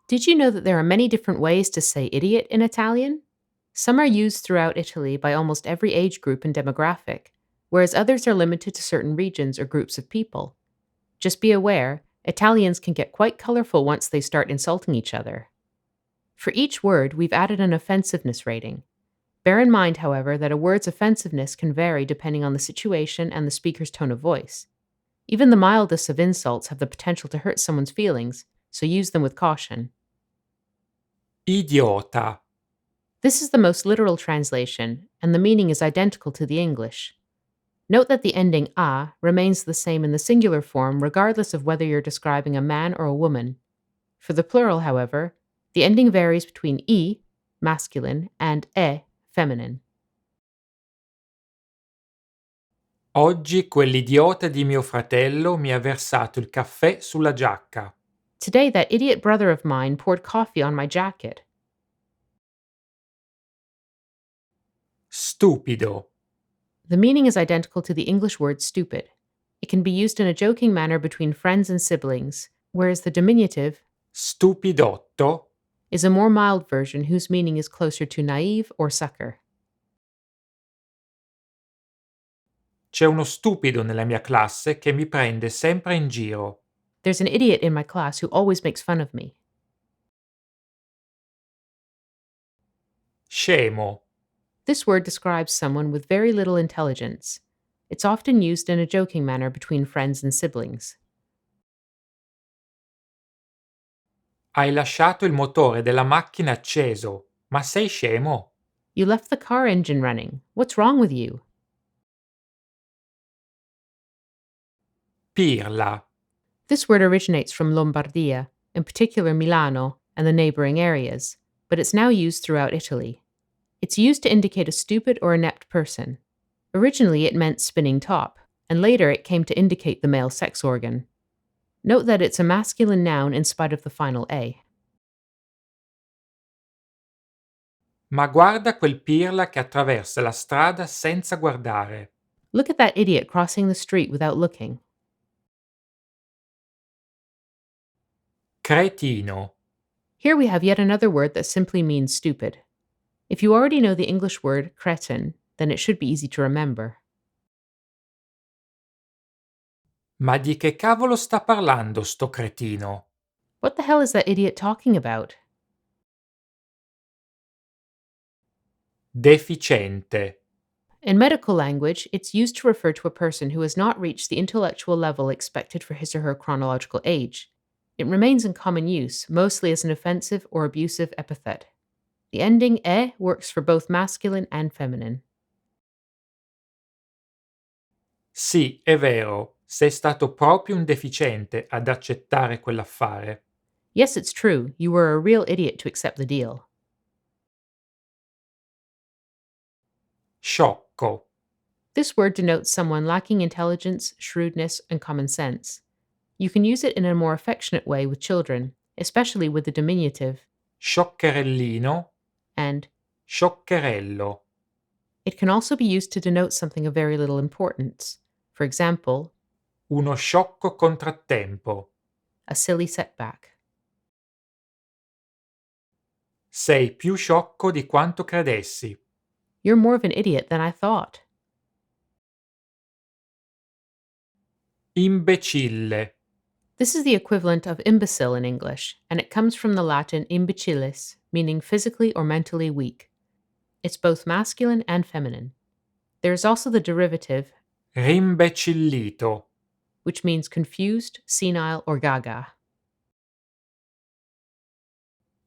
Did you know that there are many different ways to say idiot in Italian? Some are used throughout Italy by almost every age group and demographic, whereas others are limited to certain regions or groups of people. Just be aware, Italians can get quite colorful once they start insulting each other. For each word, we've added an offensiveness rating. Bear in mind, however, that a word's offensiveness can vary depending on the situation and the speaker's tone of voice. Even the mildest of insults have the potential to hurt someone's feelings, so use them with caution. Idiota. This is the most literal translation, and the meaning is identical to the English. Note that the ending a remains the same in the singular form regardless of whether you're describing a man or a woman. For the plural, however, the ending varies between I, masculine, and feminine. Oggi quell'idiota di mio fratello mi ha versato il caffè sulla giacca. Today, that idiot brother of mine poured coffee on my jacket. Stupido. The meaning is identical to the English word stupid. It can be used in a joking manner between friends and siblings, whereas the diminutive Stupidotto. is a more mild version whose meaning is closer to naive or sucker. C'è uno stupido nella mia classe che mi prende sempre in giro. There's an idiot in my class who always makes fun of me. Scemo. This word describes someone with very little intelligence. It's often used in a joking manner between friends and siblings. Hai lasciato il motore della macchina acceso. Ma sei scemo? You left the car engine running. What's wrong with you? Pirla. This word originates from Lombardia, in particular Milano and the neighboring areas, but it's now used throughout Italy. It's used to indicate a stupid or inept person. Originally, it meant spinning top, and later it came to indicate the male sex organ. Note that it's a masculine noun in spite of the final A. Ma guarda quel pirla che attraversa la strada senza guardare. Look at that idiot crossing the street without looking. Cretino. Here we have yet another word that simply means stupid. If you already know the English word cretin, then it should be easy to remember. Ma di che cavolo sta parlando sto cretino? What the hell is that idiot talking about? Deficiente. In medical language, it's used to refer to a person who has not reached the intellectual level expected for his or her chronological age. It remains in common use, mostly as an offensive or abusive epithet. The ending works for both masculine and feminine. Sì, è vero, sei stato proprio un deficiente ad accettare quell'affare. Yes, it's true, you were a real idiot to accept the deal. Sciocco. This word denotes someone lacking intelligence, shrewdness, and common sense. You can use it in a more affectionate way with children, especially with the diminutive, Scioccherellino. and Scioccherello. it can also be used to denote something of very little importance. For example, Uno sciocco contrattempo. a silly setback. Sei più sciocco di quanto credessi. You're more of an idiot than I thought. Imbecille. This is the equivalent of imbecile in English, and it comes from the Latin imbecillis, meaning physically or mentally weak. It's both masculine and feminine. There is also the derivative, Rimbecillito. which means confused, senile, or gaga.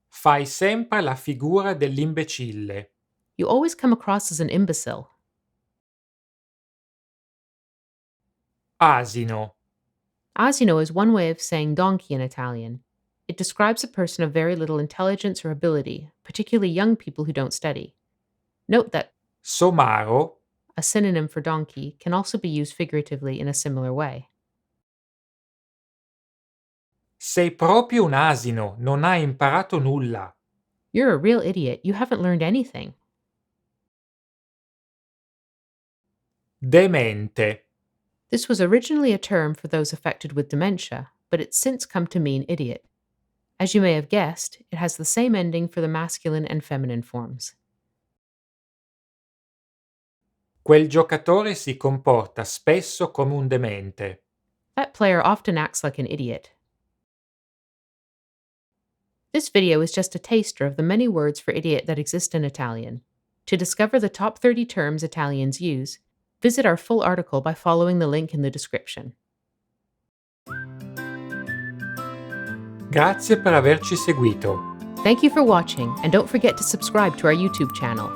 Fai sempre la figura dell'imbecille. You always come across as an imbecile. Asino. Asino is one way of saying donkey in Italian. It describes a person of very little intelligence or ability, particularly young people who don't study. Note that Somaro. a synonym for donkey can also be used figuratively in a similar way. Sei proprio un asino, non hai imparato nulla. You're a real idiot, you haven't learned anything. Demente. This was originally a term for those affected with dementia, but it's since come to mean idiot. As you may have guessed, it has the same ending for the masculine and feminine forms. Quel giocatore si comporta spesso come un demente. That player often acts like an idiot. This video is just a taster of the many words for idiot that exist in Italian. To discover the top 30 terms Italians use, visit our full article by following the link in the description. Grazie per averci seguito. Thank you for watching, and don't forget to subscribe to our YouTube channel.